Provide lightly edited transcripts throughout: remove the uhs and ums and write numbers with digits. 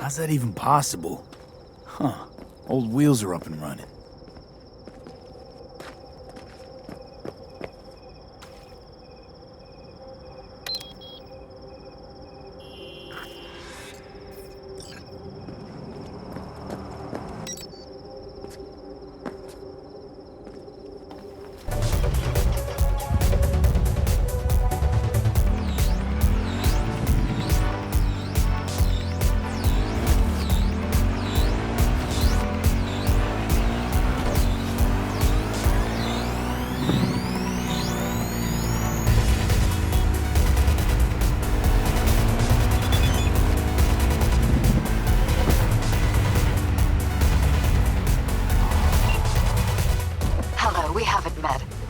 How's that even possible? Huh. Old wheels are up and running.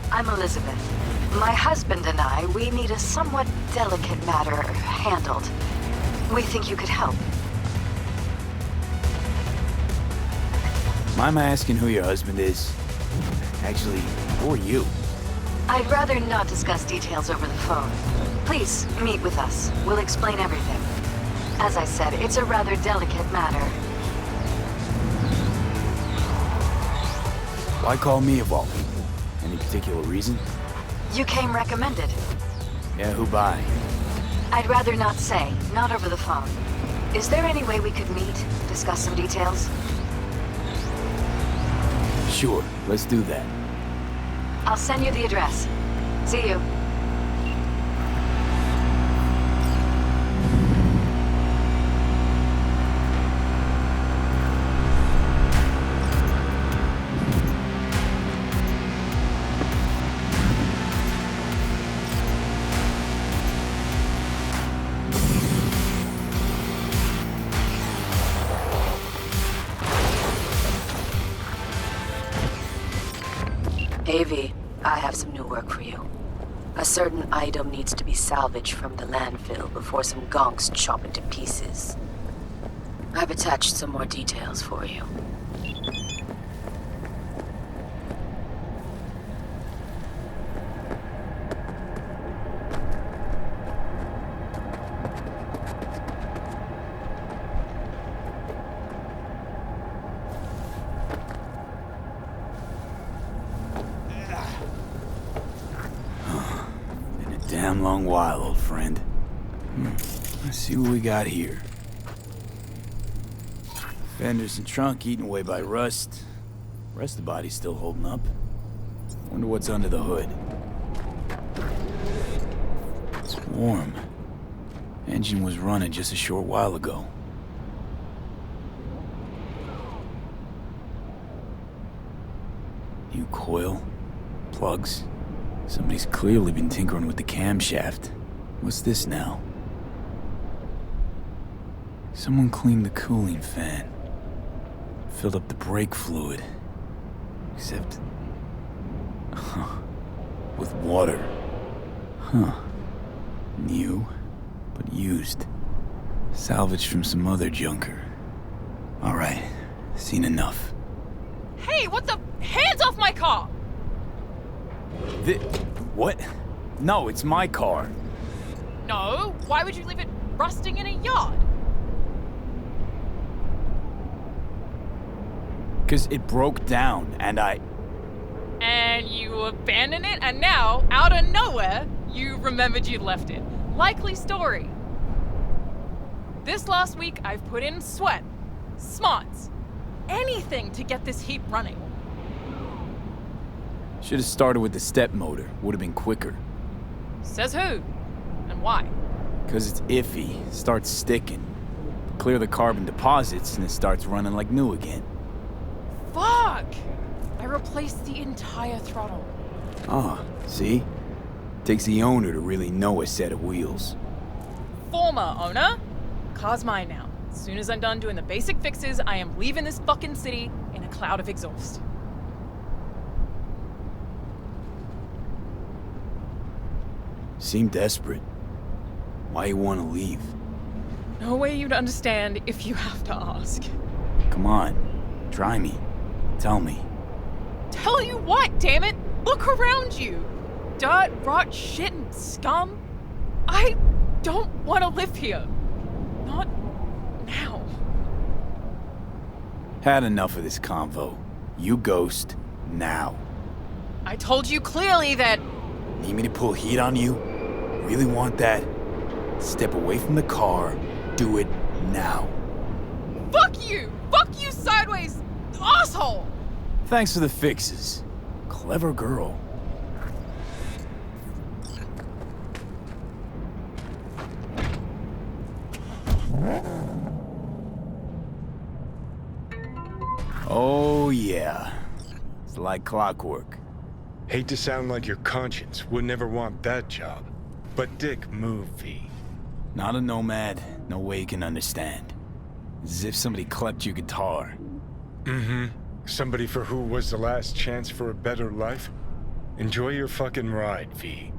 I'm Elizabeth. My husband and I, we need a somewhat delicate matter handled. We think you could help. Mind asking who your husband is? Actually, who are you? I'd rather not discuss details over the phone. Please, meet with us. We'll explain everything. As I said, it's a rather delicate matter. Why call me of all people? Any particular reason? You came recommended. Yeah, who by? I'd rather not say, not over the phone. Is there any way we could meet, discuss some details? Sure, let's do that. I'll send you the address. See you. AV, I have some new work for you. A certain item needs to be salvaged from the landfill before some gonks chop it to pieces. I've attached some more details for you. Damn long while, old friend. Let's see what we got here. Fenders and trunk eaten away by rust. Rest of the body's still holding up. Wonder what's under the hood. It's warm. Engine was running just a short while ago. New coil, plugs. Somebody's clearly been tinkering with the camshaft. What's this now? Someone cleaned the cooling fan. Filled up the brake fluid. Except... with water. New, but used. Salvaged from some other junker. Alright, seen enough. Hey, what the... Hands off my car! What? No, it's my car. No, why would you leave it rusting in a yard? 'Cause it broke down, and And you abandoned it, and now, out of nowhere, you remembered you'd left it. Likely story. This last week, I've put in sweat, smarts, anything to get this heap running. Should have started with the step motor. Would have been quicker. Says who? And why? 'Cause it's iffy. Starts sticking. Clear the carbon deposits, and it starts running like new again. Fuck! I replaced the entire throttle. Ah, see? Takes the owner to really know a set of wheels. Former owner? Car's mine now. As soon as I'm done doing the basic fixes, I am leaving this fucking city in a cloud of exhaust. Seem desperate. Why you want to leave? No way you'd understand if you have to ask. Come on. Try me. Tell me. Tell you what, damn it! Look around you! Dirt, rot, shit, and scum. I don't want to live here. Not now. Had enough of this convo. You ghost, now. I told you clearly that... Need me to pull heat on you? Really want that? Step away from the car. Do it now. Fuck you! Fuck you sideways, asshole! Thanks for the fixes. Clever girl. Oh yeah. It's like clockwork. Hate to sound like your conscience would never want that job. But dick move, V. Not a nomad, no way you can understand. As if somebody clept your guitar. Mm-hmm. Somebody for who was the last chance for a better life? Enjoy your fucking ride, V.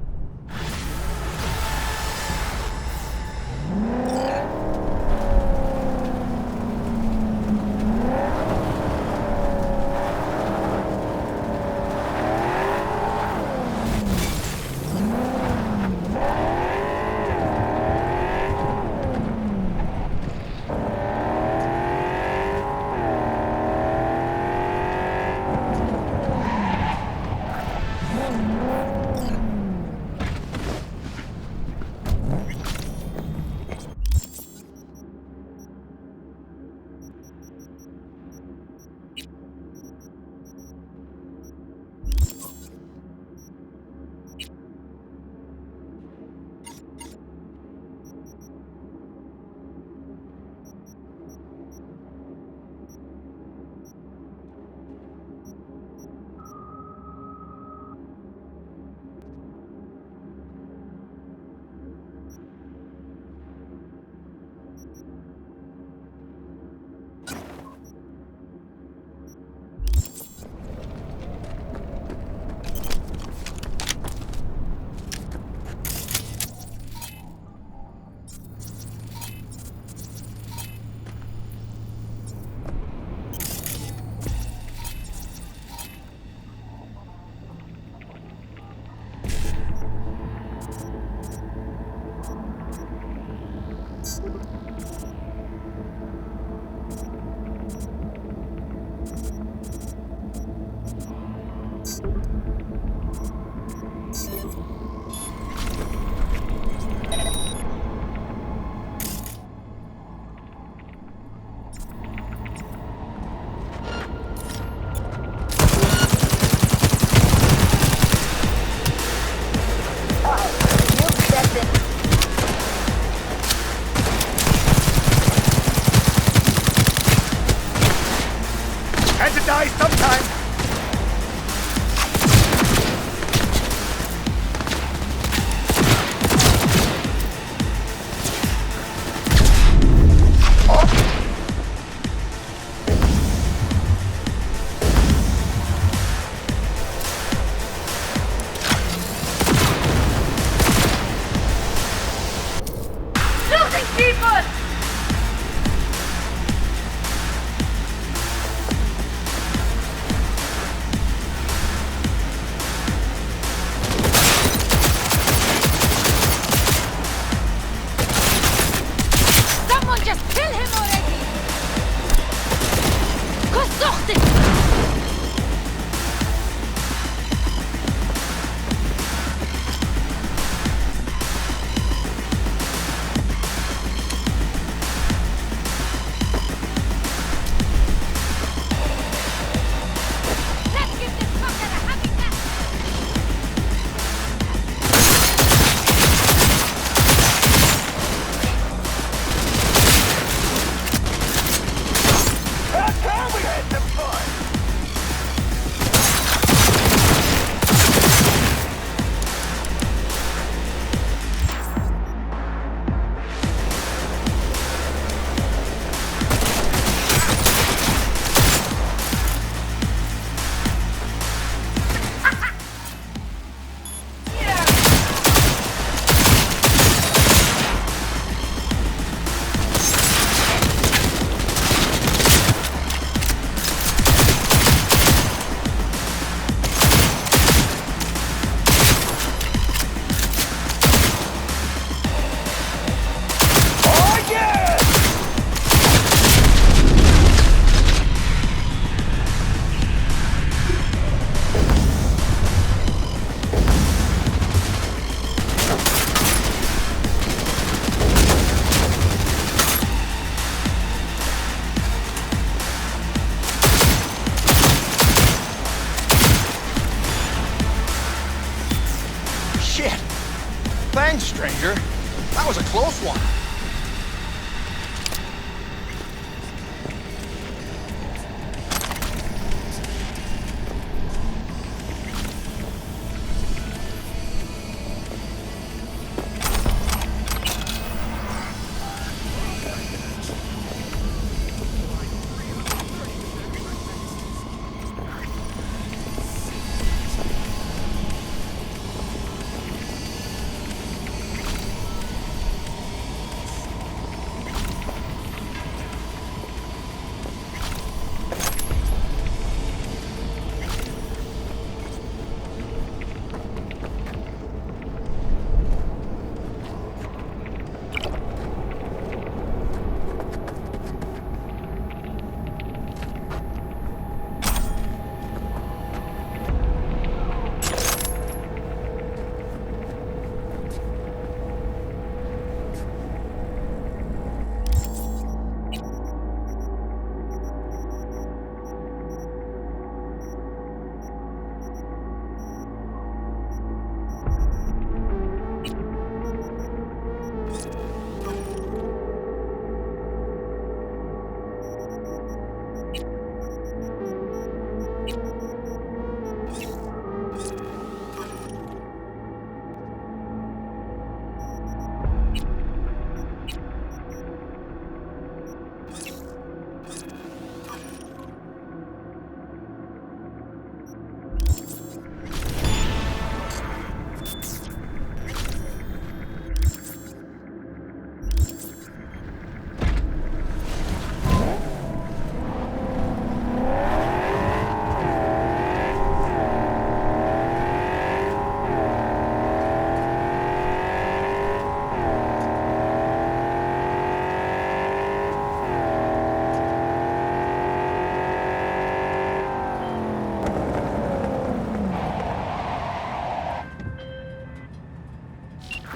close one.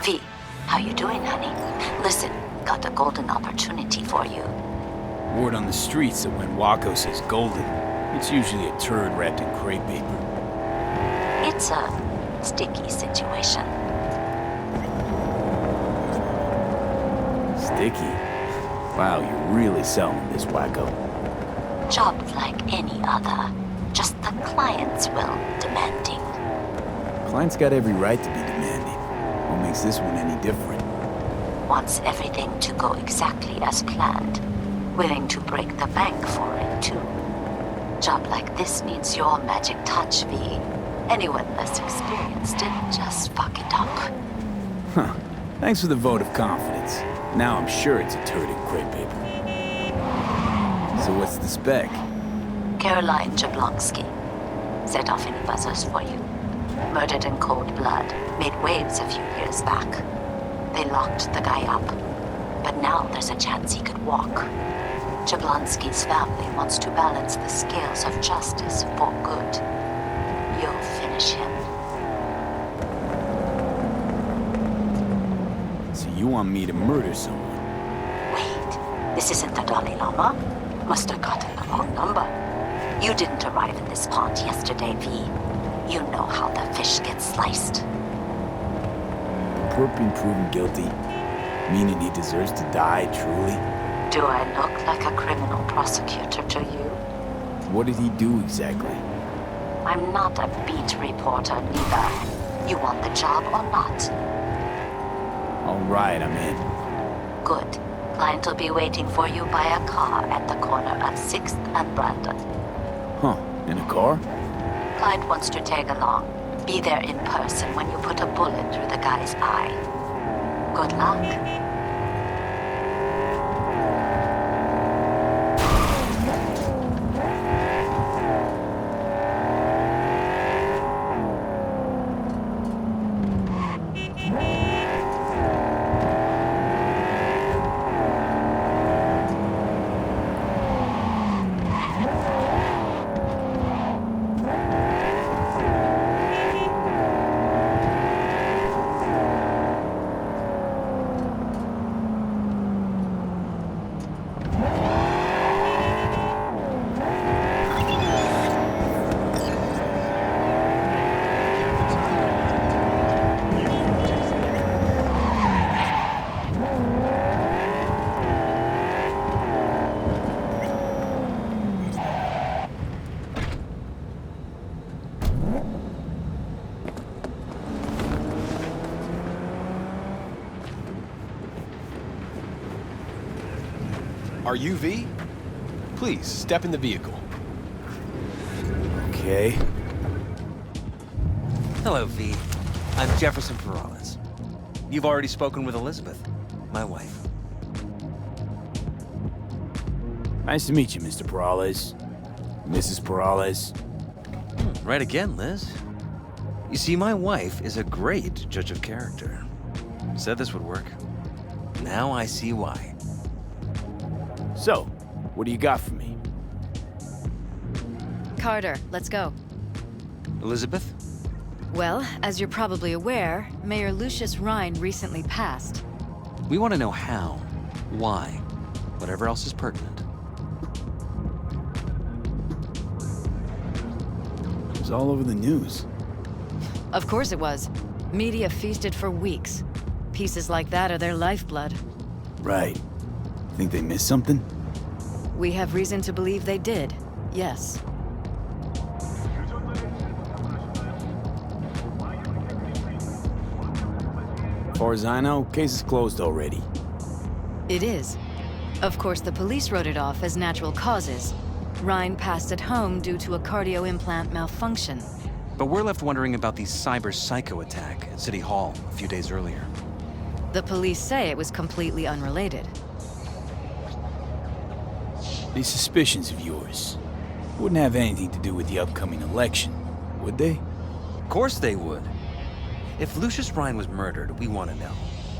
V, how you doing, honey? Listen, got a golden opportunity for you. Word on the streets that when Waco says golden, it's usually a turd wrapped in crepe paper. It's a sticky situation. Sticky? Wow, you're really selling this, Waco. Job like any other. Just the client's will demanding. Client's got every right to be demanding. What makes this one any different? Wants everything to go exactly as planned. Willing to break the bank for it, too. Job like this needs your magic touch, V. Anyone less experienced didn't just fuck it up. Huh. Thanks for the vote of confidence. Now I'm sure it's a turd in crepe paper. So what's the spec? Caroline Jablonski. Set off any buzzers for you. Murdered in cold blood. Made waves a few years back. They locked the guy up. But now there's a chance he could walk. Jablonski's family wants to balance the scales of justice for good. You'll finish him. So you want me to murder someone? Wait, this isn't the Dalai Lama? Must have gotten the wrong number. You didn't arrive in this pond yesterday, V. You know how the fish gets sliced. Perp being proven guilty? Meaning he deserves to die, truly? Do I look like a criminal prosecutor to you? What did he do exactly? I'm not a beat reporter, neither. You want the job or not? All right, I'm in. Good. Client will be waiting for you by a car at the corner of 6th and Brandon. Huh, in a car? Client wants to tag along. Be there in person when you put a bullet through the guy's eye. Good luck. Are you V? Please, step in the vehicle. Okay. Hello, V. I'm Jefferson Perales. You've already spoken with Elizabeth, my wife. Nice to meet you, Mr. Perales. Mrs. Perales. Right again, Liz. You see, my wife is a great judge of character. Said this would work. Now I see why. So, what do you got for me? Carter, let's go. Elizabeth? Well, as you're probably aware, Mayor Lucius Rhine recently passed. We want to know how, why, whatever else is pertinent. It was all over the news. Of course it was. Media feasted for weeks. Pieces like that are their lifeblood. Right. Think they missed something? We have reason to believe they did, yes. As far as I know, case is closed already. It is. Of course, the police wrote it off as natural causes. Rhine passed at home due to a cardio implant malfunction. But we're left wondering about the cyber psycho attack at City Hall a few days earlier. The police say it was completely unrelated. These suspicions of yours wouldn't have anything to do with the upcoming election, would they? Of course they would. If Lucius Rhine was murdered, we want to know.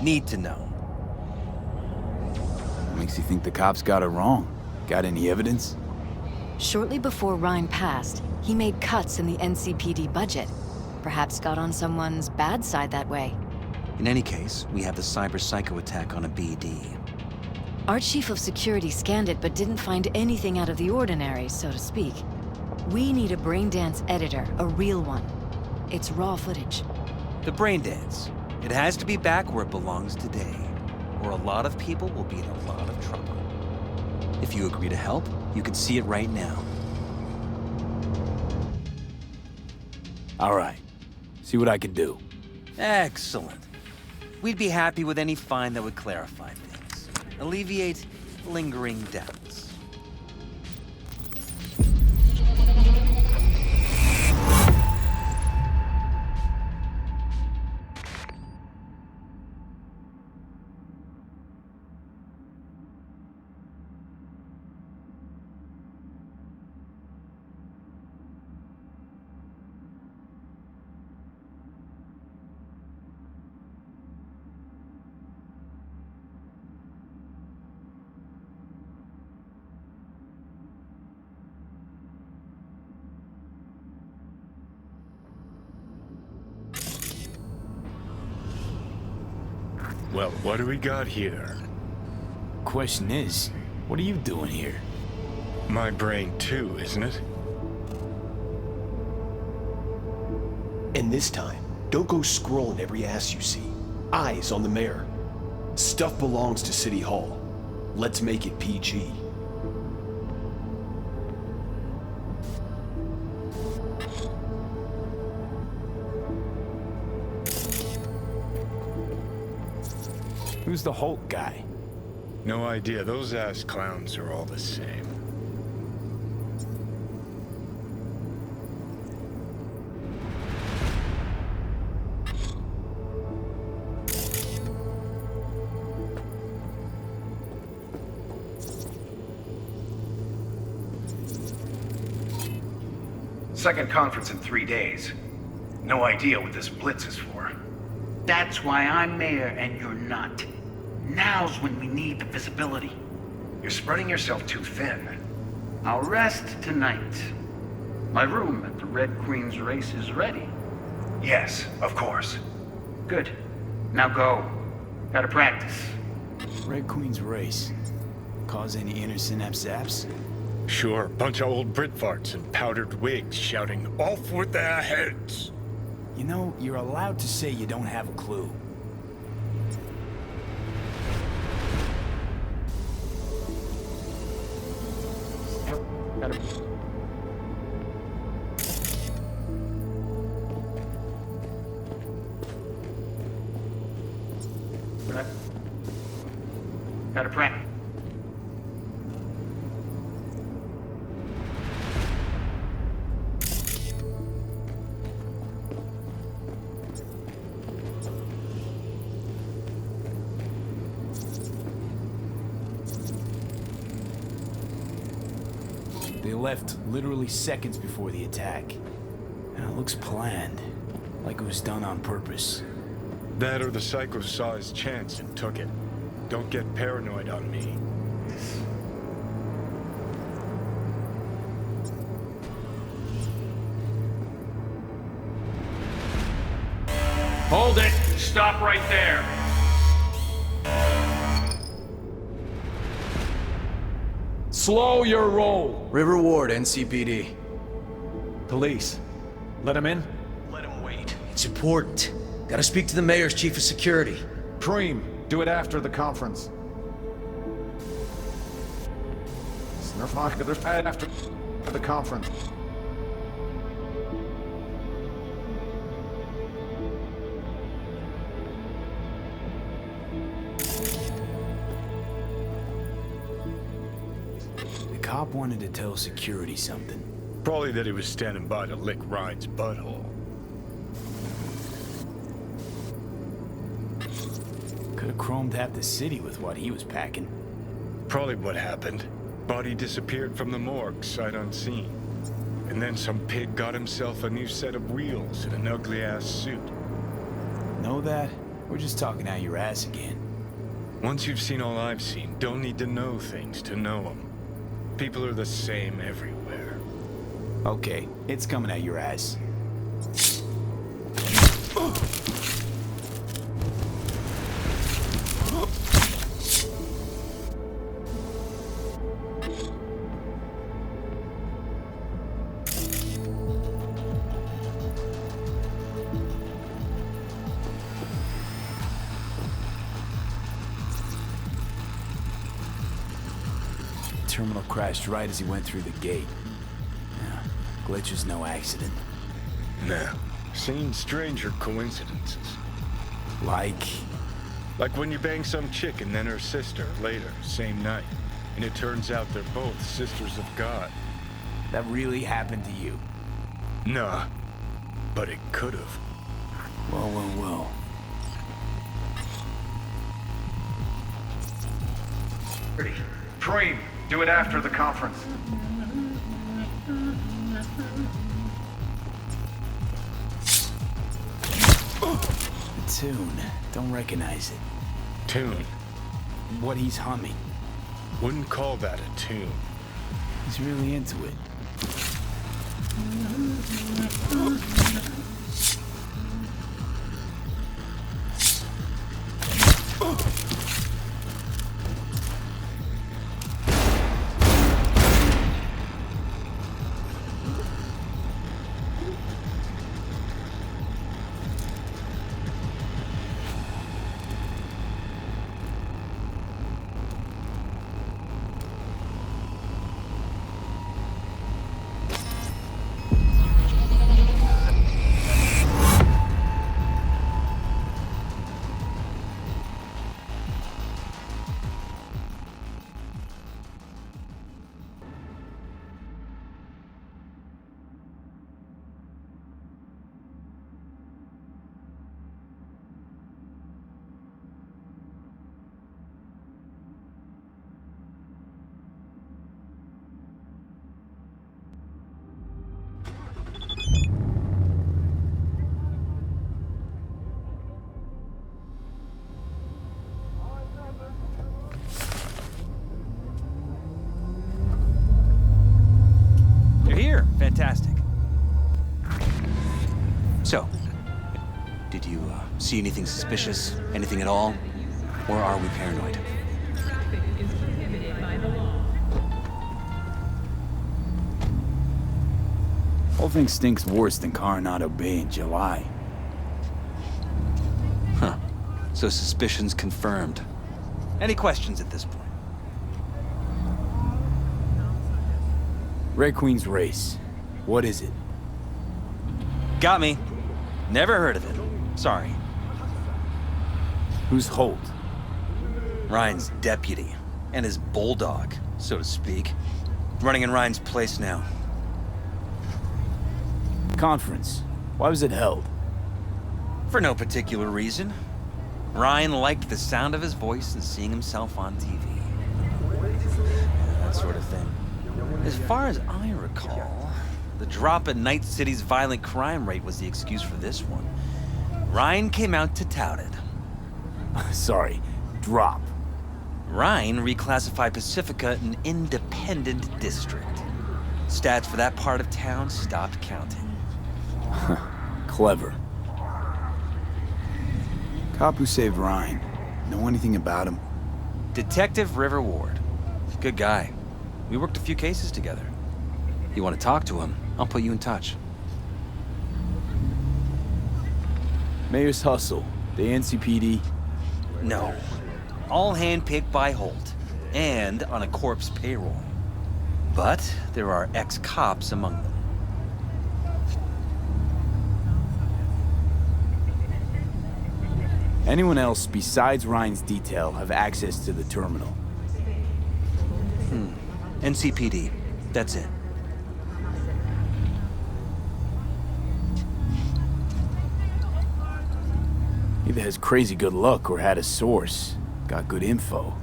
Need to know. What makes you think the cops got it wrong? Got any evidence? Shortly before Rhine passed, he made cuts in the NCPD budget. Perhaps got on someone's bad side that way. In any case, we have the cyber psycho attack on a BD. Our chief of security scanned it but didn't find anything out of the ordinary, so to speak. We need a braindance editor, a real one. It's raw footage. The brain dance. It has to be back where it belongs today, or a lot of people will be in a lot of trouble. If you agree to help, you can see it right now. All right. See what I can do. Excellent. We'd be happy with any find that would clarify things. Alleviate lingering doubts. Well, what do we got here? Question is, what are you doing here? My brain too, isn't it? And this time, don't go scrolling every ass you see. Eyes on the mayor. Stuff belongs to City Hall. Let's make it PG. Who's the Hulk guy? No idea. Those ass clowns are all the same. Second conference in 3 days. No idea what this blitz is for. That's why I'm mayor and you're not. Now's when we need the visibility. You're spreading yourself too thin. I'll rest tonight. My room at the Red Queen's race is ready. Yes, of course. Good. Now go. Gotta practice. Red Queen's race. Cause any inner synapse zaps? Sure, bunch of old Brit farts in powdered wigs shouting, "Off with their heads!" You know, you're allowed to say you don't have a clue. Gotta practice. They left literally seconds before the attack. And it looks planned, like it was done on purpose. That or the psycho saw his chance and took it. Don't get paranoid on me. Hold it! Stop right there! Slow your roll. River Ward, NCPD. Police. Let him in? Let him wait. It's important. Gotta speak to the mayor's chief of security. Preem, do it after the conference. After the conference. The cop wanted to tell security something. Probably that he was standing by to lick Ryan's butthole. Could have chromed half the city with what he was packing. Probably what happened. Body disappeared from the morgue, sight unseen. And then some pig got himself a new set of wheels and an ugly-ass suit. Know that? We're just talking out your ass again. Once you've seen all I've seen, don't need to know things to know them. People are the same everywhere. Okay, it's coming out your ass. Terminal crashed right as he went through the gate. Yeah, glitch was no accident. Nah, seen stranger coincidences. Like when you bang some chick and then her sister later, same night. And it turns out they're both sisters of God. that really happened to you. Nah, but it could've. Well. Preem, do it after the conference. The tune. Don't recognize it. Tune? What he's humming. Wouldn't call that a tune. He's really into it. You're here. Fantastic. So, did you see anything suspicious? Anything at all? Or are we paranoid? Whole thing stinks worse than Coronado Bay in July. Huh. So suspicions confirmed. Any questions at this point? Red Queen's race. What is it? Got me. Never heard of it. Sorry. Who's Holt? Ryan's deputy. And his bulldog, so to speak. Running in Ryan's place now. Conference. Why was it held? For no particular reason. Ryan liked the sound of his voice and seeing himself on TV. Yeah, that sort of thing. As far as I recall, the drop in Night City's violent crime rate was the excuse for this one. Ryan came out to tout it. Sorry, drop. Ryan reclassified Pacifica an independent district. Stats for that part of town stopped counting. Clever. Cop who saved Ryan. Know anything about him? Detective River Ward. Good guy. We worked a few cases together. You want to talk to him, I'll put you in touch. Mayor's hustle. The NCPD? No. All handpicked by Holt. And on a corpse payroll. But there are ex-cops among them. Anyone else besides Ryan's detail have access to the terminal? NCPD. That's it. Either has crazy good luck or had a source. Got good info.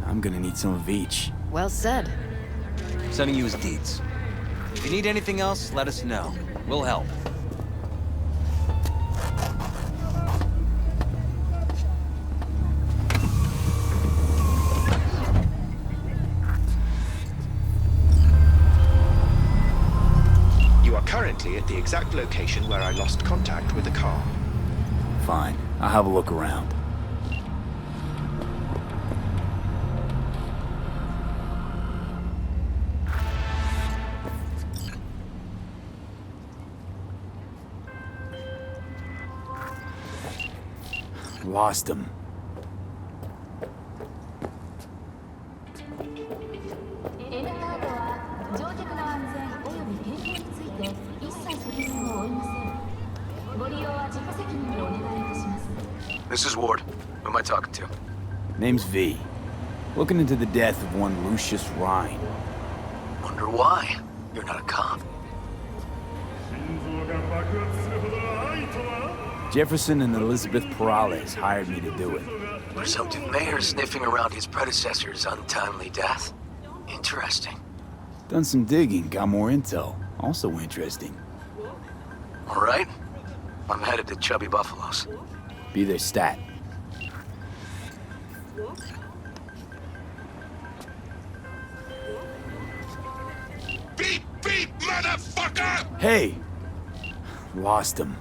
I'm gonna need some of each. Well said. Sending you his deeds. If you need anything else, let us know. We'll help. You are currently at the exact location where I lost contact with the car. Fine. I'll have a look around. Lost him. This is Ward. Who am I talking to? Name's V. Looking into the death of one Lucius Rhine. Wonder why? You're not a cop. Jefferson and Elizabeth Perales hired me to do it. Presumptive mayor sniffing around his predecessor's untimely death? Interesting. Done some digging, got more intel. Also interesting. All right. I'm headed to Chubby Buffalo's. Be their stat. Beep, beep, motherfucker! Hey! Lost him.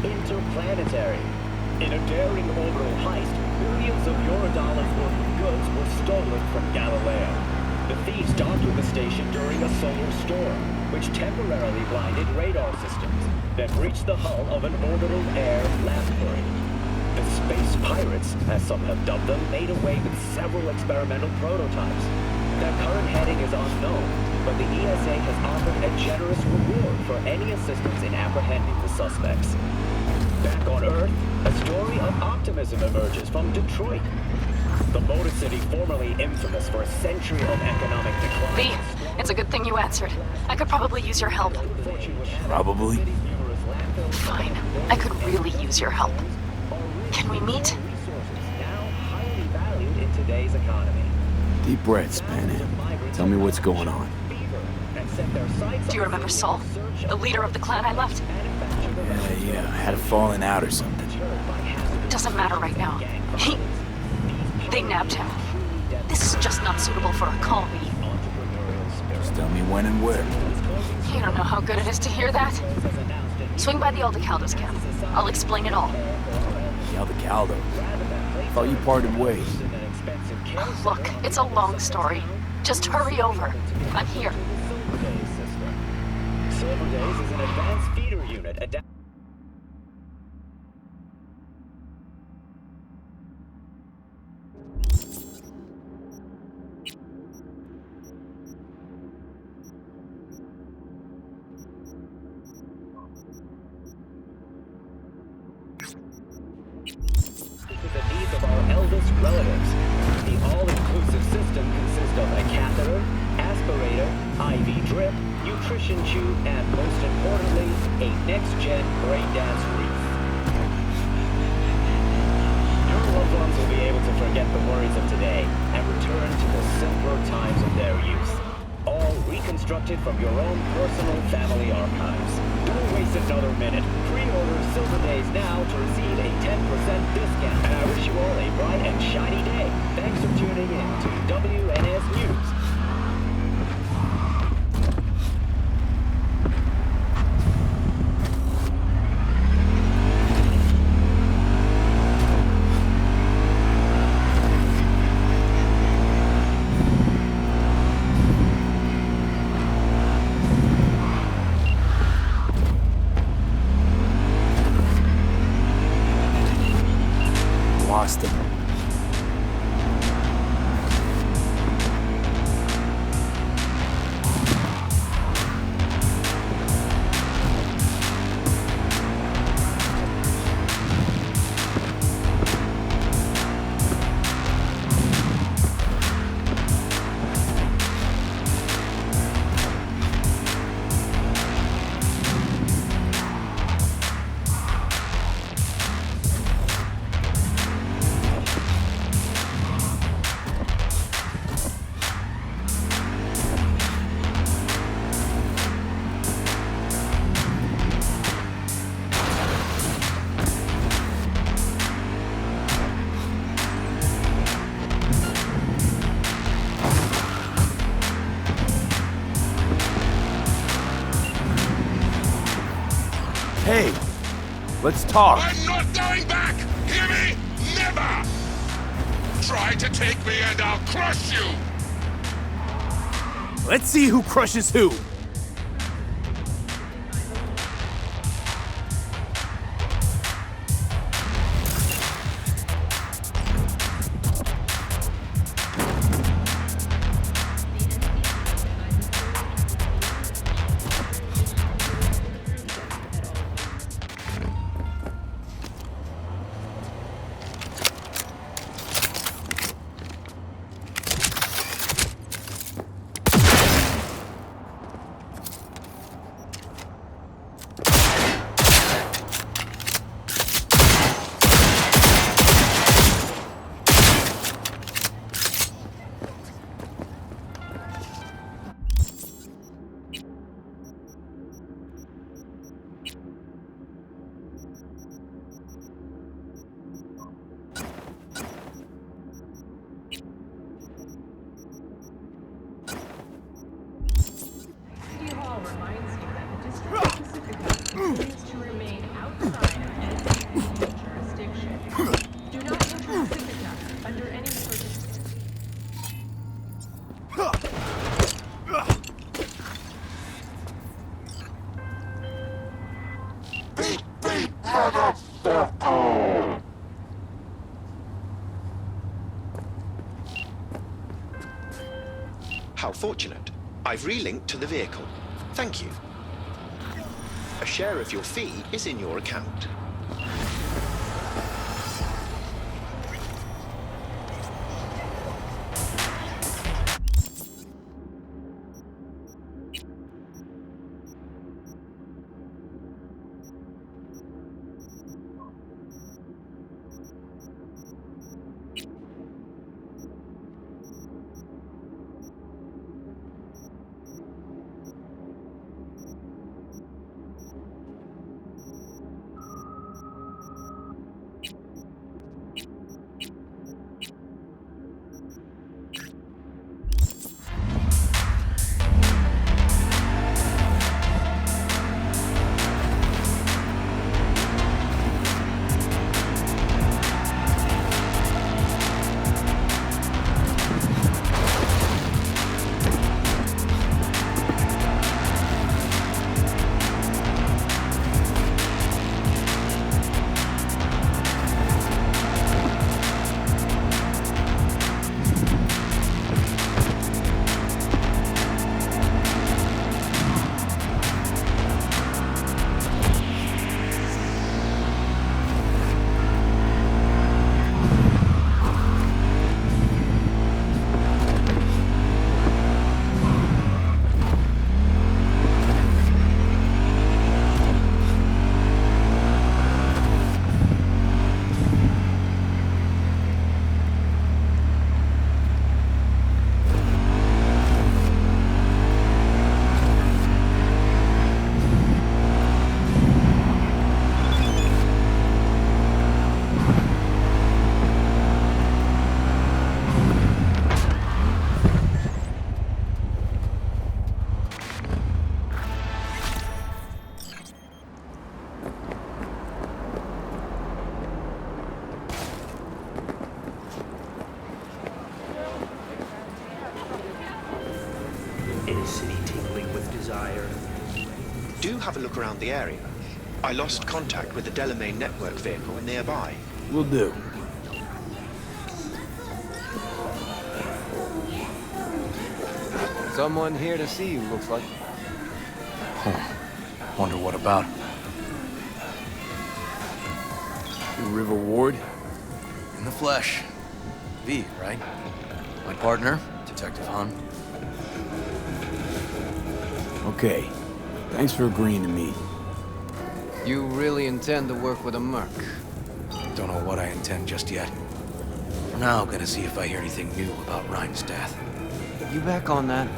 Interplanetary. In a daring orbital heist, billions of Eurodollars worth of goods were stolen from Galileo. The thieves docked with the station during a solar storm, which temporarily blinded radar systems, then breached the hull of an orbital air laboratory. The space pirates, as some have dubbed them, made away with several experimental prototypes. Their current heading is unknown, but the ESA has offered a generous reward for any assistance in apprehending the suspects. Back on Earth, a story of optimism emerges from Detroit. The Motor City, formerly infamous for a century of economic decline. V, it's a good thing you answered. I could probably use your help. Probably. Fine. I could really use your help. Can we meet? Now highly valued in today's economy. Deep breaths, Panam. Tell me what's going on. Do you remember Saul? The leader of the clan I left? Yeah, had a falling out or something. Doesn't matter right now. They nabbed him. This is just not suitable for a call, V. Just tell me when and where. You don't know how good it is to hear that. Swing by the Aldecaldo's camp. I'll explain it all. Aldecaldo. Thought you parted ways. Look, it's a long story. Just hurry over. I'm here. Silver Days is an advanced feeder unit adapted. relatives. The all-inclusive system consists of a catheter, aspirator, IV drip, nutrition tube, and most importantly, a next-gen brain dance wreath. Your loved ones will be able to forget the worries of today and return to the simpler times of their youth. All reconstructed from your own personal family archives. Don't waste another minute. Pre-order Silver Days now to receive a 10% discount. And I wish you all a bright and shiny day. Thanks for tuning in to WNS News. Lost him. Hey, let's talk. I'm not going back! Hear me? Never! Try to take me and I'll crush you! Let's see who crushes who. How fortunate. I've relinked to the vehicle. Thank you. A share of your fee is in your account. look around the area. I lost contact with the Delamain network vehicle nearby. Will do. Someone here to see you, looks like. Wonder what about. River Ward? In the flesh. V, right? My partner, Detective Hahn. Okay. Thanks for agreeing to meet. You really intend to work with a merc? Don't know what I intend just yet. For now, gonna see if I hear anything new about Ryan's death. You back on that?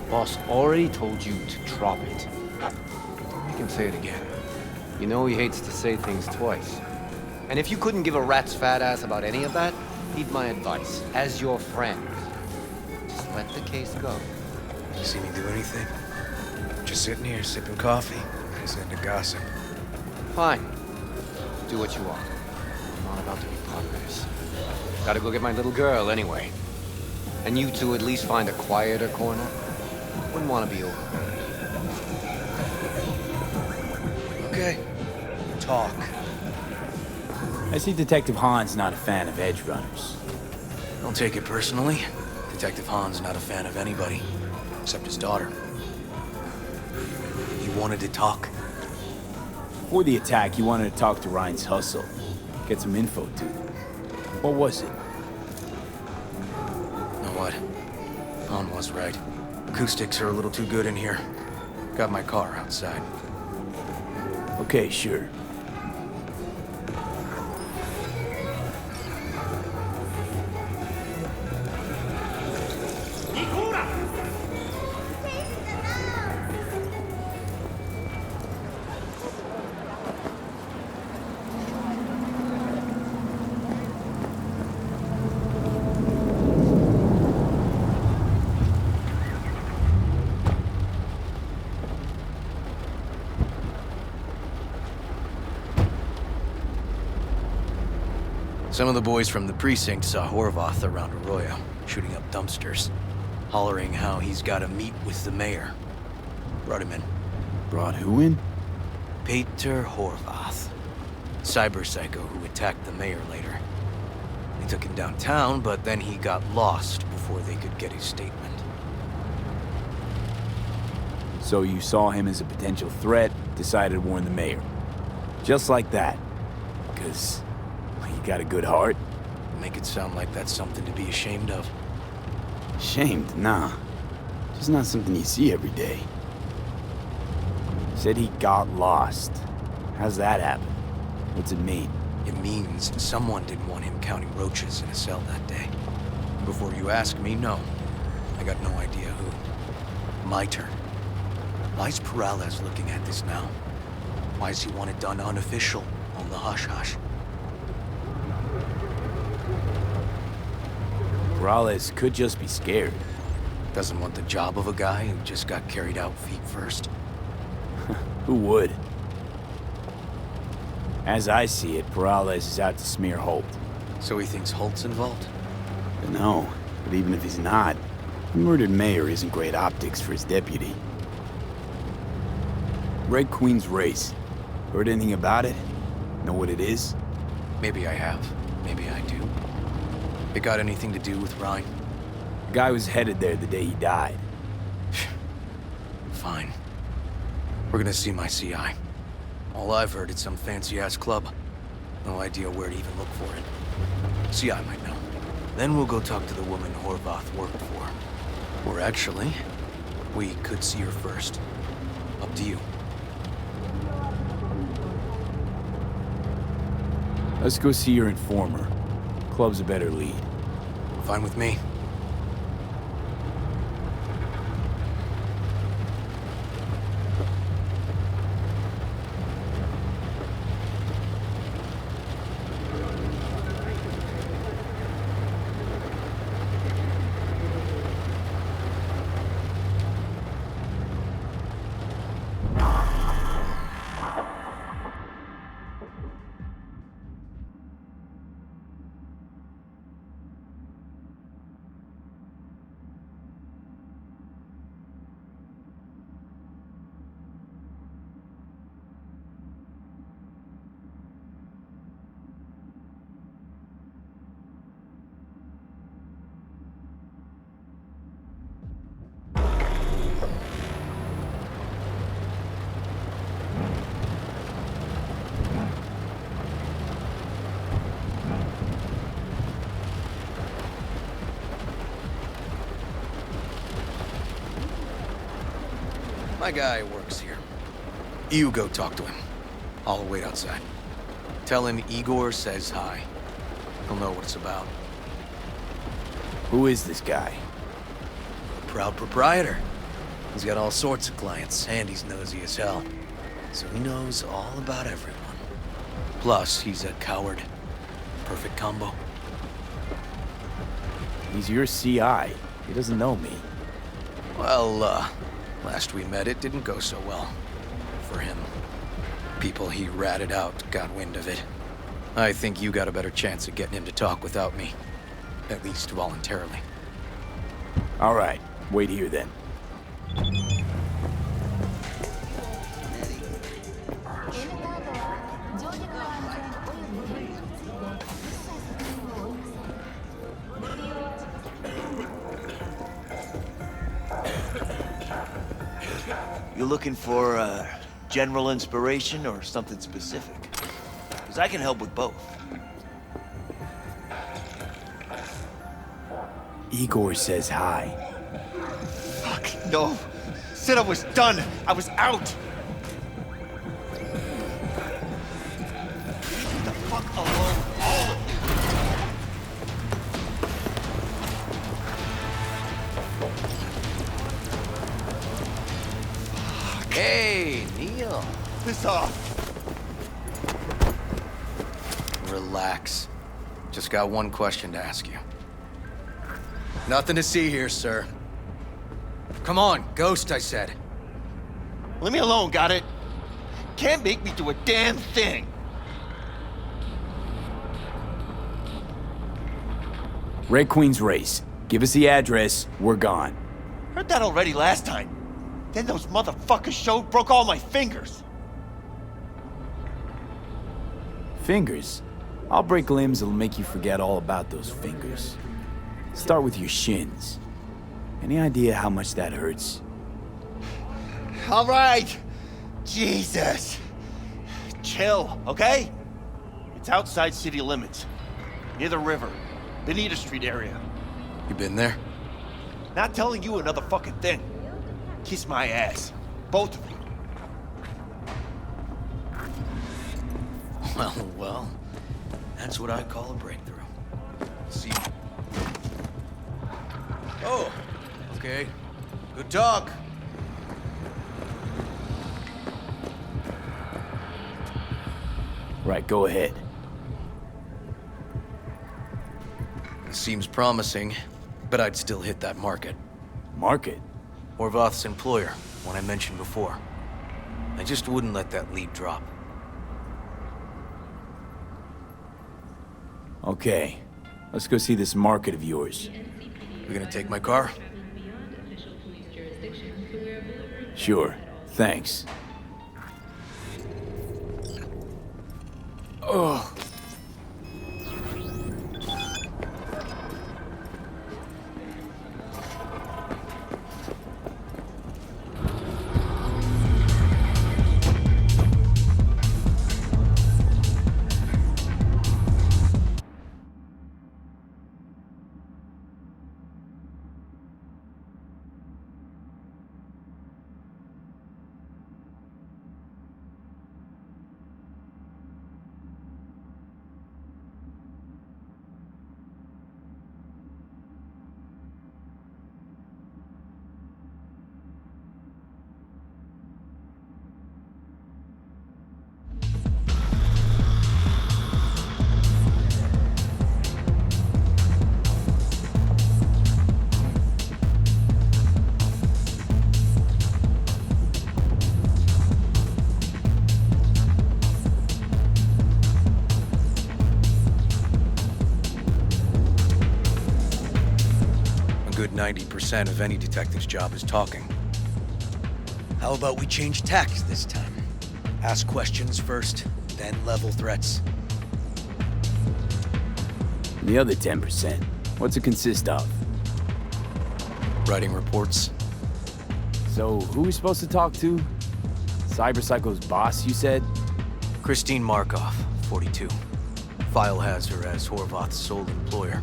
Boss already told you to drop it. You can say it again. You know he hates to say things twice. And if you couldn't give a rat's fat ass about any of that, heed my advice. As your friend, just let the case go. You see me do anything? Just sitting here, sipping coffee, listening to gossip. Fine. Do what you want. I'm not about to be partners. Gotta go get my little girl anyway. And you two at least find a quieter corner. Wouldn't want to be over. Okay. Talk. I see Detective Hahn's not a fan of edge runners. Don't take it personally. Detective Hahn's not a fan of anybody, except his daughter. You wanted to talk? Before the attack, he wanted to talk to Ryan's hustle. Get some info to them. What was it? Know what? Hahn was right. Acoustics are a little too good in here. Got my car outside. Okay, sure. Some of the boys from the precinct saw Horvath around Arroyo, shooting up dumpsters, hollering how he's got to meet with the mayor. Brought him in. Brought who in? Peter Horvath. Cyber psycho who attacked the mayor later. They took him downtown, but then he got lost before they could get his statement. So you saw him as a potential threat, decided to warn the mayor. Just like that. Because you got a good heart. Make it sound like that's something to be ashamed of. Ashamed? Nah. Just not something you see every day. Said he got lost. How's that happen? What's it mean? It means someone didn't want him counting roaches in a cell that day. Before you ask me, no. I got no idea who. My turn. Why's Peralez looking at this now? Why does he want it done unofficial, on the hush-hush? Peralez could just be scared. Doesn't want the job of a guy who just got carried out feet first. Who would? As I see it, Peralez is out to smear Holt. So he thinks Holt's involved? No, but even if he's not, the murdered mayor isn't great optics for his deputy. Red Queen's race. Heard anything about it? Know what it is? Maybe I have. Maybe I do. It got anything to do with Ryan? The guy was headed there the day he died. Fine. We're gonna see my CI. All I've heard is some fancy-ass club. No idea where to even look for it. CI might know. Then we'll go talk to the woman Horvath worked for. Or actually, we could see her first. Up to you. Let's go see your informer. Club's a better lead. Fine with me. My guy works here. You go talk to him. I'll wait outside. Tell him Igor says hi. He'll know what it's about. Who is this guy? Proud proprietor. He's got all sorts of clients, and he's nosy as hell. So he knows all about everyone. Plus, he's a coward. Perfect combo. He's your CI. He doesn't know me. Well, last we met, it didn't go so well. For him. People he ratted out got wind of it. I think you got a better chance of getting him to talk without me. At least voluntarily. All right. Wait here, then. You looking for, general inspiration or something specific? Because I can help with both. Igor says hi. Fuck, no. Said I was done. I was out. Leave the fuck alone, all of you. Hey, Neil. Piss off. Relax. Just got one question to ask you. Nothing to see here, sir. Come on, Ghost, I said. Leave me alone, got it? Can't make me do a damn thing. Red Queen's race. Give us the address. We're gone. Heard that already last time. Then those motherfuckers showed, broke all my fingers. Fingers? I'll break limbs that'll make you forget all about those fingers. Start with your shins. Any idea how much that hurts? All right. Jesus. Chill, okay? It's outside city limits. Near the river. Benita Street area. You been there? Not telling you another fucking thing. Kiss my ass. Both of you. Well. That's what I call a breakthrough. See. Oh, okay. Good talk. Right, go ahead. Seems promising, but I'd still hit that market. Market? Horvath's employer, one I mentioned before. I just wouldn't let that lead drop. Okay, let's go see this market of yours. You gonna take my car? Sure, thanks. Oh. Good 90% of any detective's job is talking. How about we change tacks this time? Ask questions first, then level threats. The other 10%, what's it consist of? Writing reports. So, who are we supposed to talk to? Cyberpsycho's boss, you said? Christine Markov, 42. File has her as Horvath's sole employer.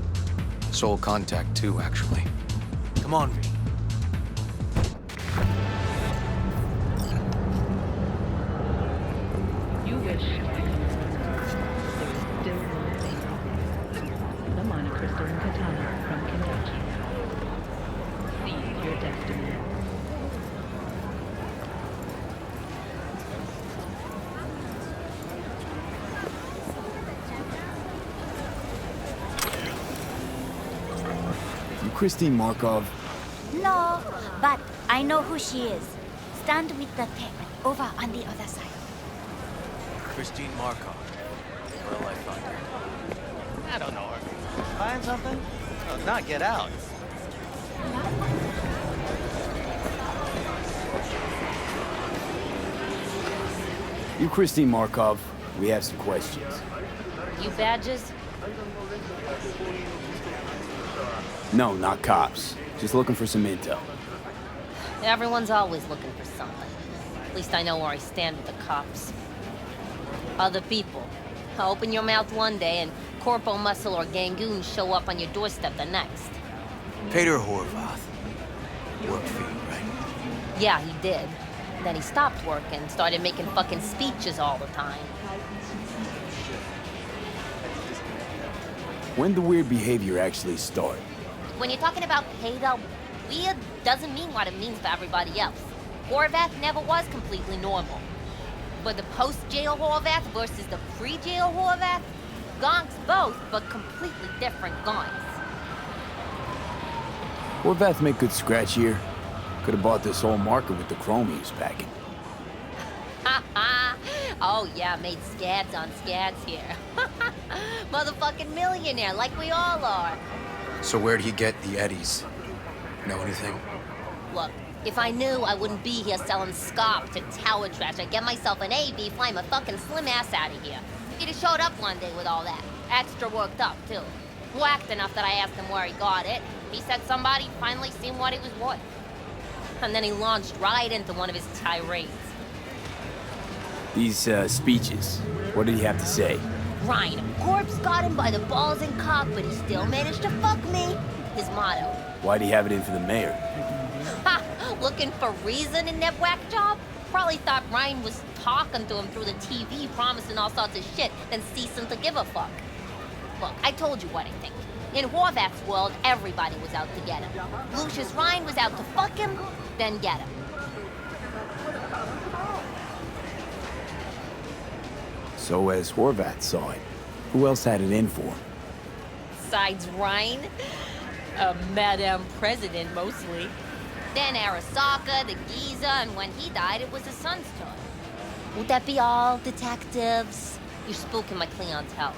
Sole contact, too, actually. Come on, V. wish I can remember. There is still one thing. The monocrystalline katana from Kentucky. Seize your destiny. You Christine Markov? No, but I know who she is. Stand with the tech over on the other side. Christine Markov. Where'll I find her? I don't know her. Find something? Oh, not get out. You Christine Markov? We have some questions. You badges? No, not cops. Just looking for some intel. Everyone's always looking for something. At least I know where I stand with the cops. Other people. Open your mouth one day and Corpo Muscle or Gangoon show up on your doorstep the next. Peter Horvath. Worked for you, right? Yeah, he did. Then he stopped work and started making fucking speeches all the time. When did the weird behavior actually start? When you're talking about Peter, weird doesn't mean what it means to everybody else. Horvath never was completely normal. But the post-jail Horvath versus the pre-jail Horvath, gonks both, but completely different gonks. Horvath make good scratch here. Could have bought this whole market with the chrome he was packing. Oh yeah, made scads on scads here. Motherfucking millionaire, like we all are. So where'd he get the eddies? Know anything? Look, if I knew, I wouldn't be here selling scop to tower trash. I'd get myself an AB, fly my fucking slim ass out of here. He'd have showed up one day with all that. Extra worked up, too. Whacked enough that I asked him where he got it. He said somebody finally seen what he was worth. And then he launched right into one of his tirades. These, speeches, what did he have to say? Ryan, corpse got him by the balls and cock, but he still managed to fuck me. His motto. Why'd he have it in for the mayor? Ha! Looking for reason in that whack job? Probably thought Ryan was talking to him through the TV, promising all sorts of shit, then ceasing to give a fuck. Look, I told you what I think. In Horvath's world, everybody was out to get him. Lucius Ryan was out to fuck him, then get him. So as Horvath saw it, who else had it in for him? Besides Ryan, a Madame President mostly. Then Arasaka, the Giza, and when he died, it was his son's turn. Would that be all, detectives? You're spooking my clientele.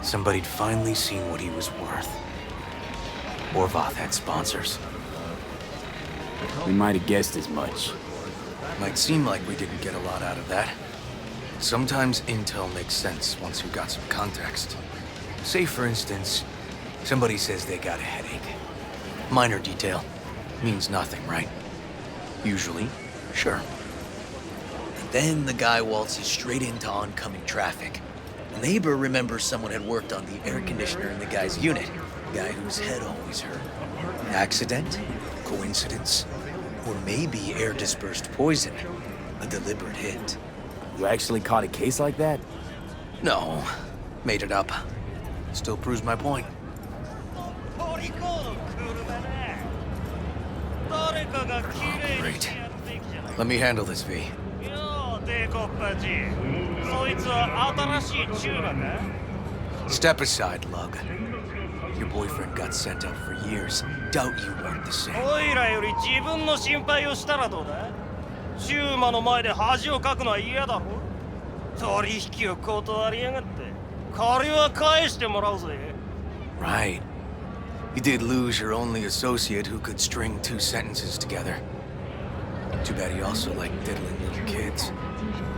Somebody'd finally seen what he was worth. Horvath had sponsors. We might have guessed as much. Might seem like we didn't get a lot out of that. Sometimes intel makes sense once you got some context. Say, for instance, somebody says they got a headache. Minor detail. Means nothing, right? Usually, sure. And then the guy waltzes straight into oncoming traffic. A neighbor remembers someone had worked on the air conditioner in the guy's unit. The guy whose head always hurt. Accident? Coincidence? Or maybe air-dispersed poison. A deliberate hit. You actually caught a case like that? No. Made it up. Still proves my point. Oh, great. Let me handle this, V. Step aside, Lug. Your boyfriend got sent out for years. Doubt you weren't the same. おいらより自分の心配をしたらどうだ？シューマの前で恥をかくのは嫌だろ？取引を断りやがって。借りは返してもらうぜ。 Right. You did lose your only associate who could string two sentences together. Too bad he also liked diddling little kids.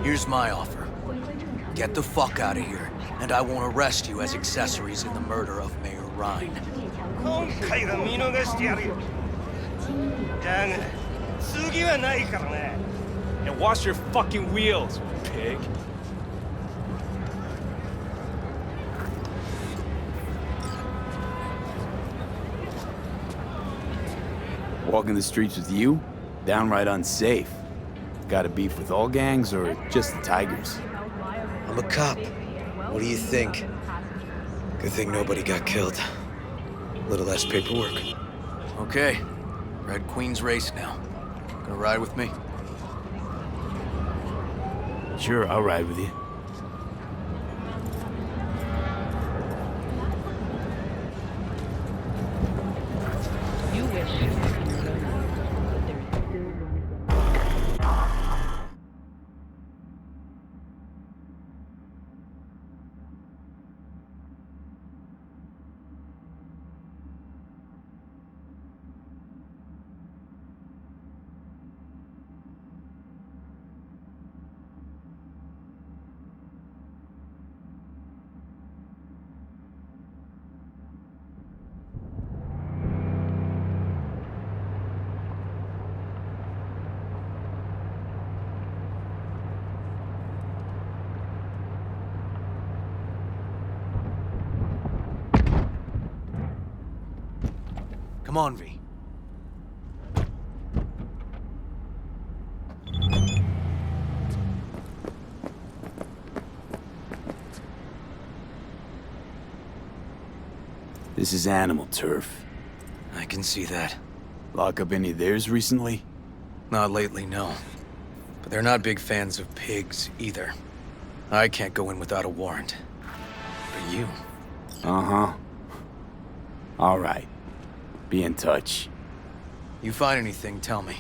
Here's my offer. Get the fuck out of here, and I won't arrest you as accessories in the murder of Mayor Ryan. 今回は見逃してやるよ。だが、次はないからね。And wash your fucking wheels, pig. Walking the streets with you? Downright unsafe. Got a beef with all gangs or just the Tigers? I'm a cop. What do you think? Good thing nobody got killed. Little less paperwork. Okay. Red Queen's race now. Gonna ride with me? Sure, I'll ride with you. You wish. Come on, V. This is animal turf. I can see that. Lock up any of theirs recently? Not lately, no. But they're not big fans of pigs, either. I can't go in without a warrant. But you... Uh-huh. All right. Be in touch. You find anything, tell me.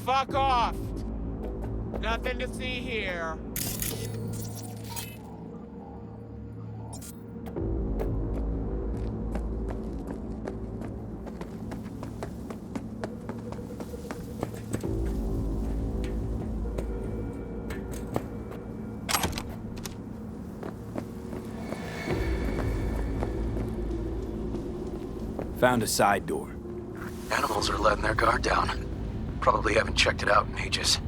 Fuck off! Nothing to see here. Found a side door. Animals are letting their guard down. Probably haven't checked it out in ages.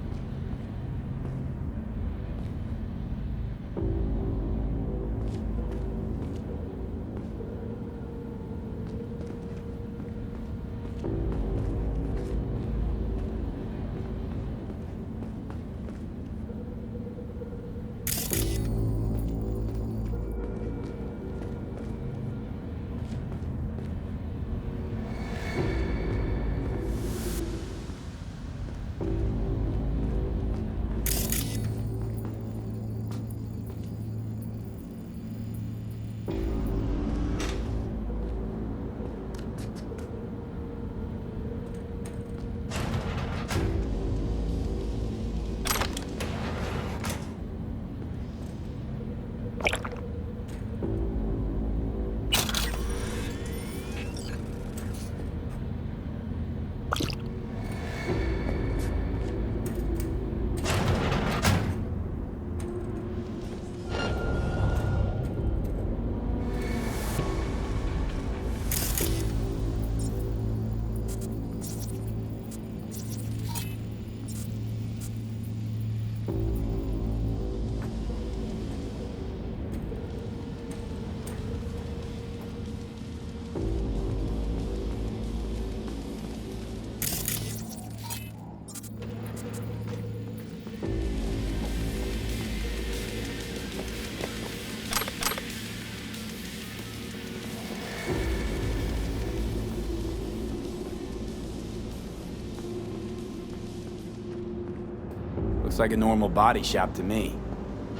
Looks like a normal body shop to me.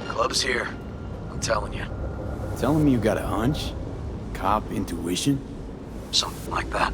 Club's here. I'm telling you. Telling me you got a hunch? Cop intuition? Something like that.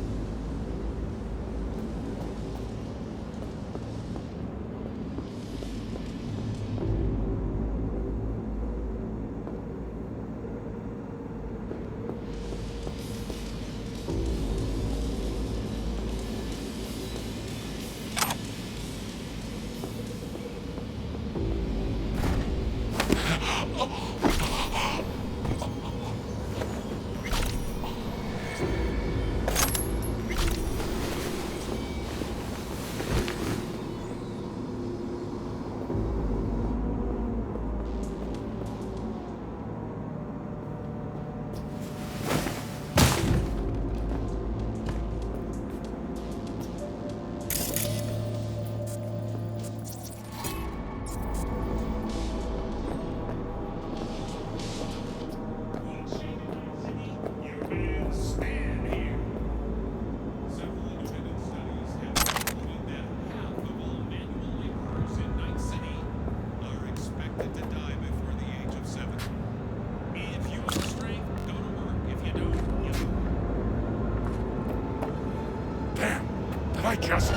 just...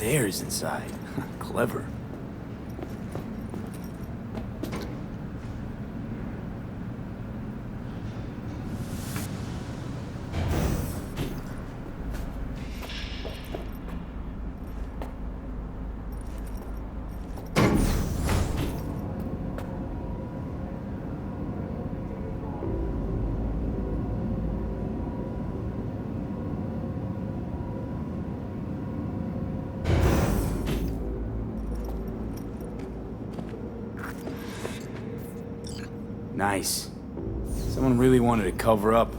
Stairs inside. Clever. Nice. Someone really wanted to cover up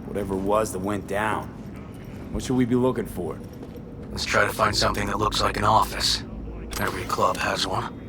whatever it was that went down. What should we be looking for? Let's try to find something that looks like an office. Every club has one.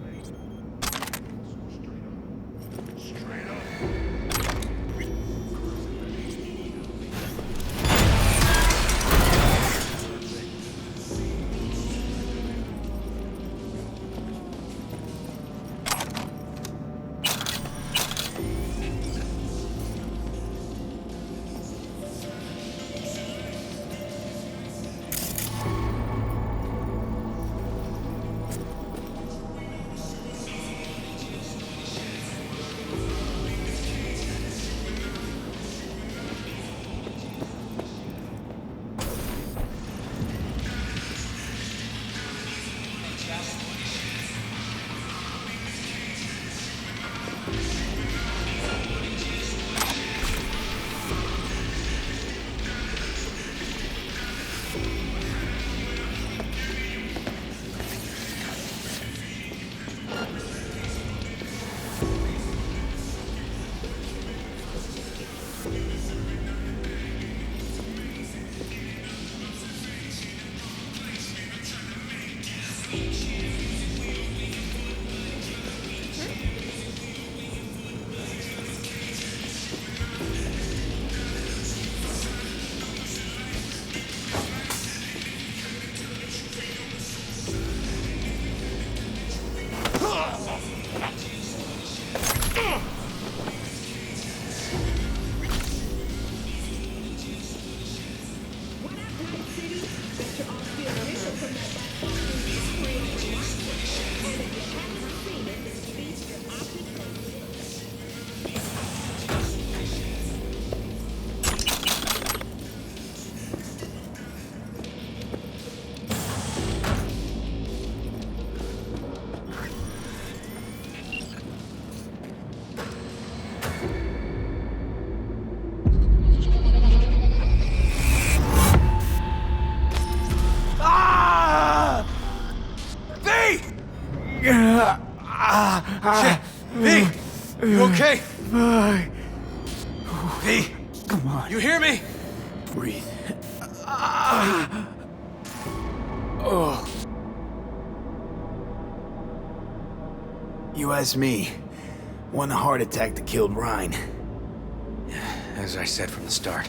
V! You okay? Bye. V! Come on. You hear me? Breathe. Oh. You asked me. Won the heart attack that killed Ryan. As I said from the start.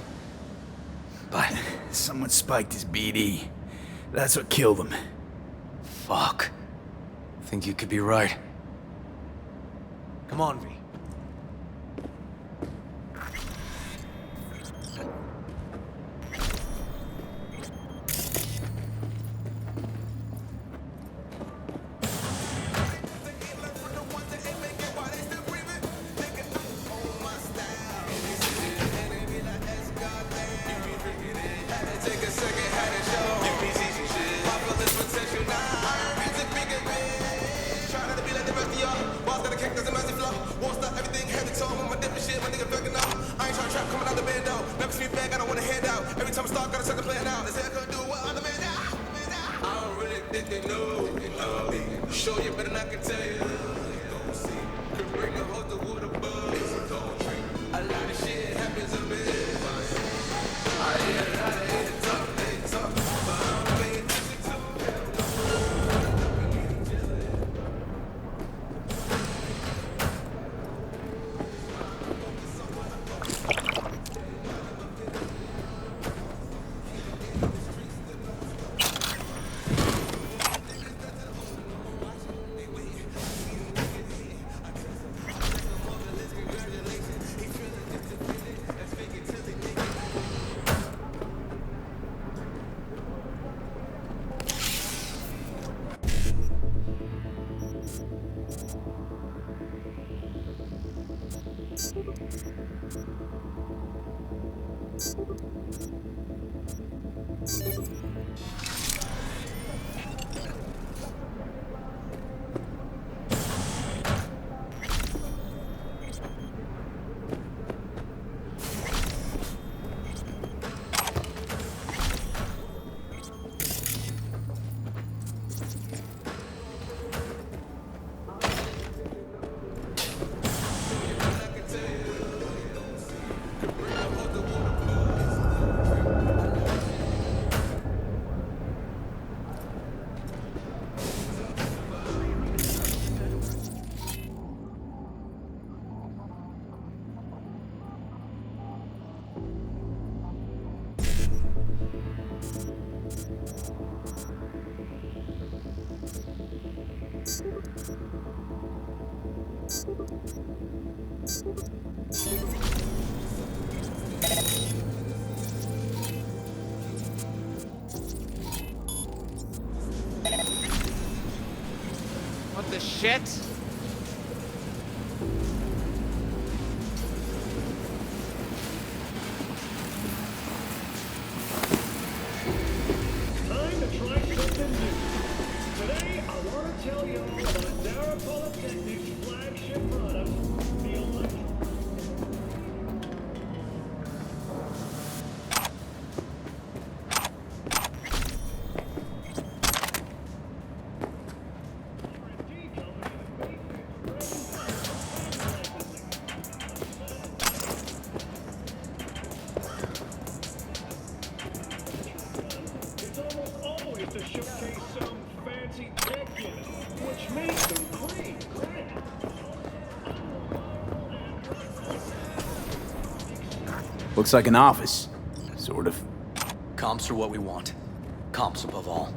But someone spiked his BD. That's what killed him. Fuck. I think you could be right. Come on, V. Show you better than I can tell you. Could bring a host of water buzz. A lot of shit happens up in. I hear a lot of haters talk, they talk. But I don't pay attention to them. What the shit? Time to try something new. Today, I want to tell you all about Zara Polytechnic's flagship product, the Electro. It's almost always to showcase some fancy tech, you know, which makes them great. Looks like an office. Sort of. Comps are what we want. Comps above all.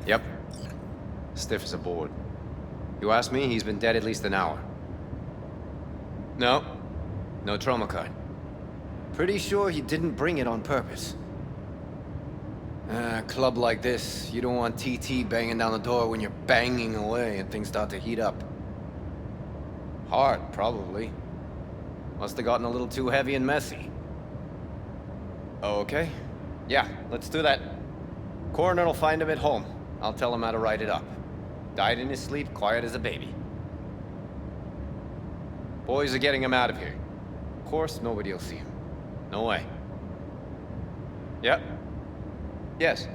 Yep. Stiff as a board. You ask me, he's been dead at least an hour. No. No trauma card. Pretty sure he didn't bring it on purpose. A club like this, you don't want TT banging down the door when you're banging away and things start to heat up. Hard, probably. Must have gotten a little too heavy and messy. Okay. Yeah, let's do that. Coroner will find him at home. I'll tell him how to write it up. Died in his sleep, quiet as a baby. Boys are getting him out of here. Of course, nobody will see him. No way. Yep. Yes.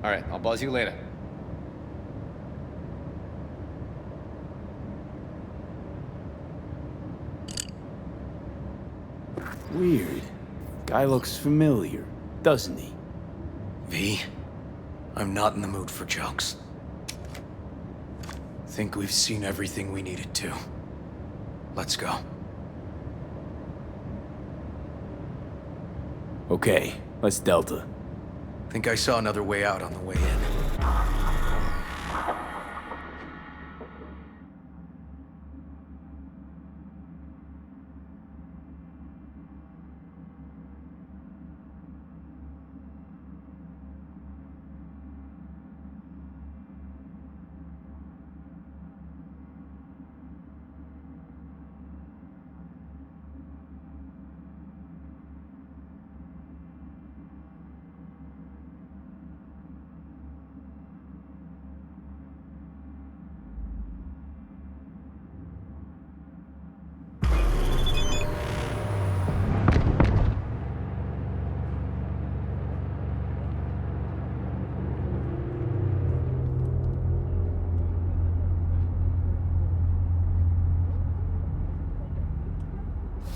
All right, I'll buzz you later. Weird. Guy looks familiar, doesn't he? V, I'm not in the mood for jokes. Think we've seen everything we needed to. Let's go. Okay, let's Delta. Think I saw another way out on the way in.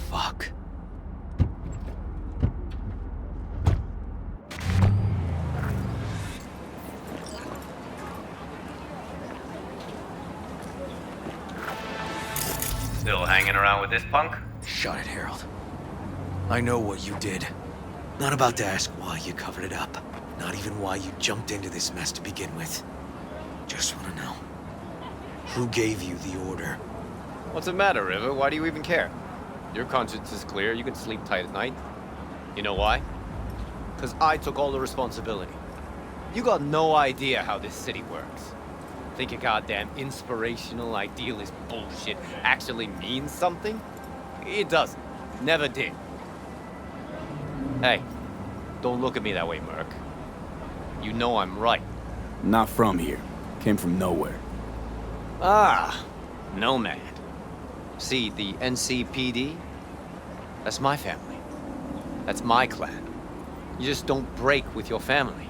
Fuck. Still hanging around with this punk? Shut it, Harold. I know what you did. Not about to ask why you covered it up. Not even why you jumped into this mess to begin with. Just want to know. Who gave you the order? What's the matter, River? Why do you even care? Your conscience is clear. You can sleep tight at night. You know why? Because I took all the responsibility. You got no idea how this city works. Think your goddamn inspirational, idealist bullshit actually means something? It doesn't. Never did. Hey, don't look at me that way, Merc. You know I'm right. Not from here. Came from nowhere. Ah, Nomad. See, the NCPD? That's my family. That's my clan. You just don't break with your family.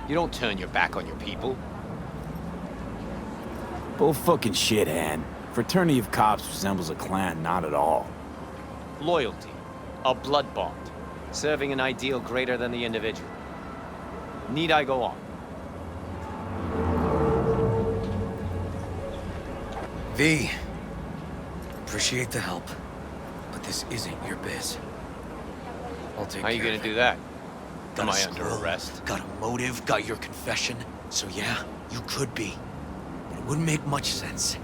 You don't turn your back on your people. Bull fucking shit, Han. Fraternity of cops resembles a clan, not at all. Loyalty. A blood bond. Serving an ideal greater than the individual. Need I go on? V. Appreciate the help, but this isn't your biz. I'll take care of it. How you gonna do that? Am Got a I under scroll, arrest? Got a motive, got your confession. So yeah, you could be. But it wouldn't make much sense.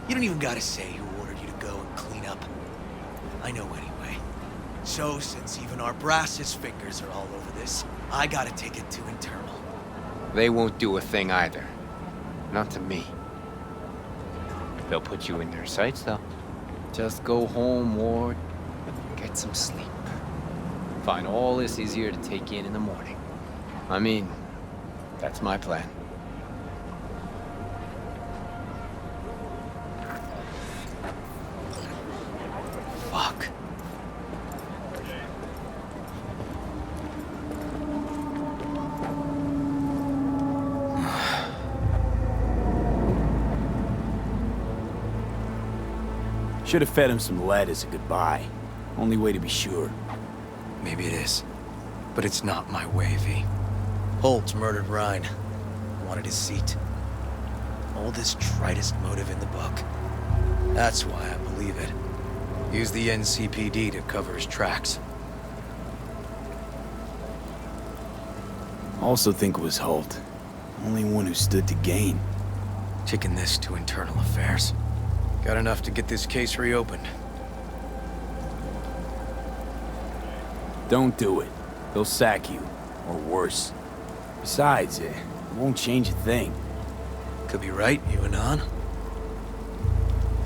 You don't even gotta say who ordered you to go and clean up. I know anyway. So, since even our brass's fingers are all over this, I gotta take it to internal. They won't do a thing either. Not to me. They'll put you in their sights, though. Just go home, Ward. Get some sleep. Find all this easier to take in the morning. I mean, that's my plan. Fuck. Should have fed him some lead as a goodbye. Only way to be sure. Maybe it is. But it's not my way, V. Holt murdered Rhine. Wanted his seat. Oldest, tritest motive in the book. That's why I believe it. Used the NCPD to cover his tracks. Also think it was Holt. Only one who stood to gain. Kicking this to internal affairs. Got enough to get this case reopened. Don't do it. They'll sack you. Or worse. Besides, it won't change a thing. Could be right, you and An.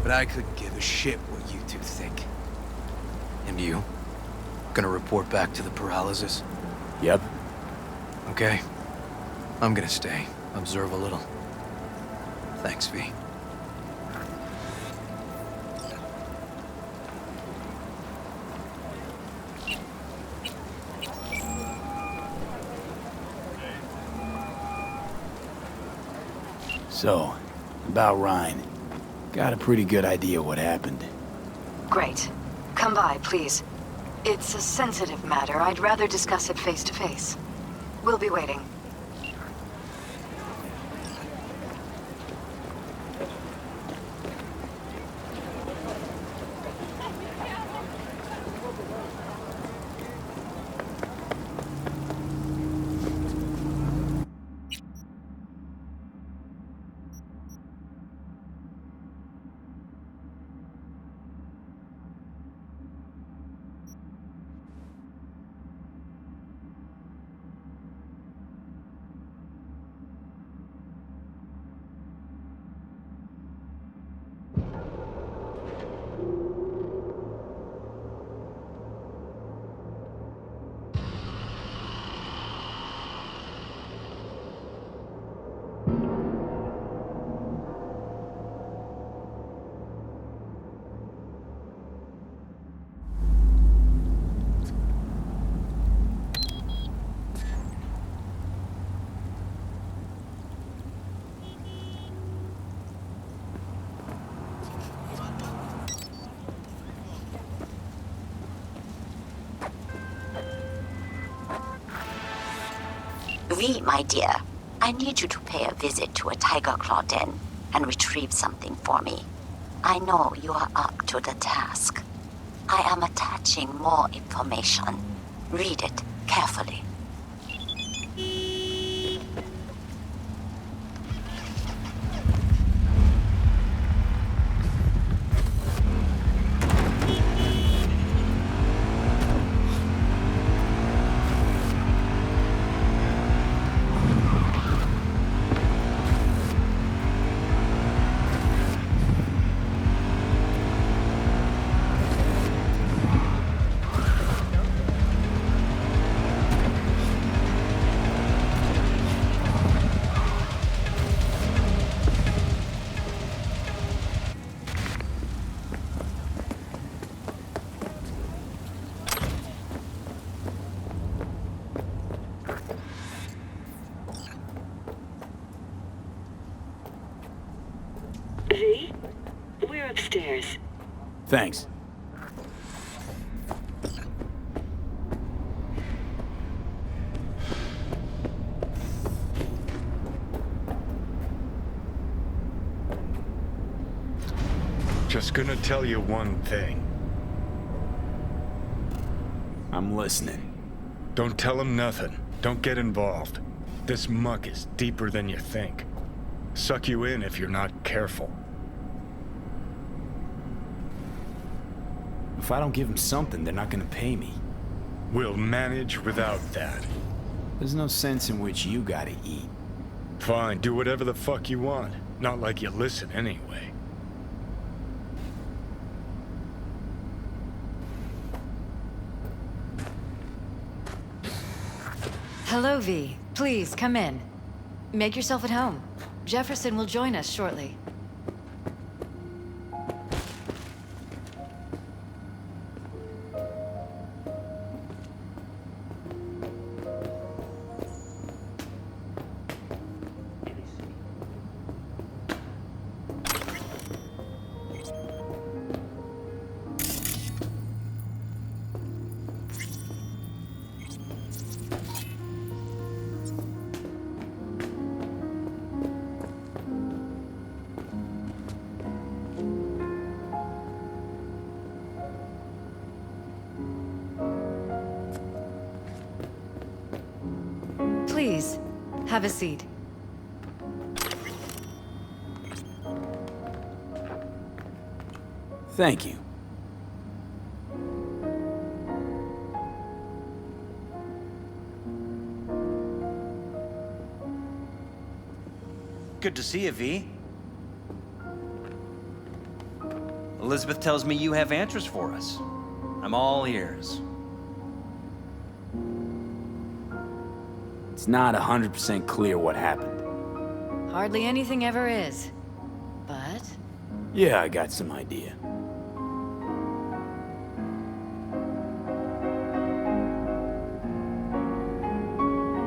But I couldn't give a shit what you two think. And you? Gonna report back to the paralysis? Yep. Okay. I'm gonna stay. Observe a little. Thanks, V. So, about Ryan. Got a pretty good idea what happened. Great. Come by, please. It's a sensitive matter. I'd rather discuss it face to face. We'll be waiting. V, my dear, I need you to pay a visit to a tiger claw den and retrieve something for me. I know you are up to the task. I am attaching more information. Read it carefully. V? We're upstairs. Thanks. Just gonna tell you one thing. I'm listening. Don't tell him nothing. Don't get involved. This muck is deeper than you think. Suck you in if you're not careful. If I don't give them something, they're not gonna pay me. We'll manage without that. There's no sense in which you gotta eat. Fine, do whatever the fuck you want. Not like you listen anyway. Hello, V. Please, come in. Make yourself at home. Jefferson will join us shortly. Please, have a seat. Thank you. Good to see you, V. Elizabeth tells me you have answers for us. I'm all ears. It's not 100% clear what happened. Hardly anything ever is. But... Yeah, I got some idea.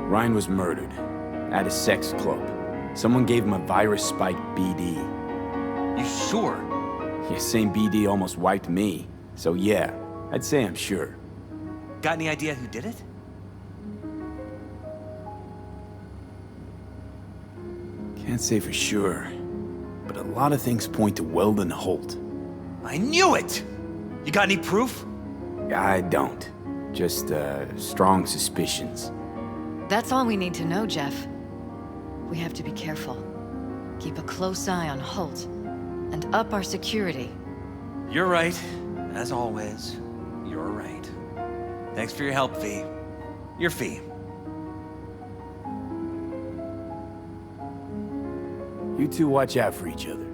Ryan was murdered at a sex club. Someone gave him a virus-spiked BD. You sure? Yeah, same BD almost wiped me. So yeah, I'd say I'm sure. Got any idea who did it? Can't say for sure, but a lot of things point to Weldon Holt. I knew it! You got any proof? I don't. Just, strong suspicions. that's all we need to know, Jeff. We have to be careful. Keep a close eye on Holt, and up our security. You're right. As always, you're right. Thanks for your help, V. Your fee. You two watch out for each other.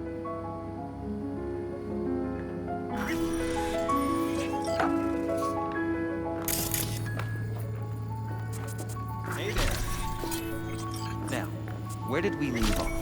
Hey there. Now, where did we leave off?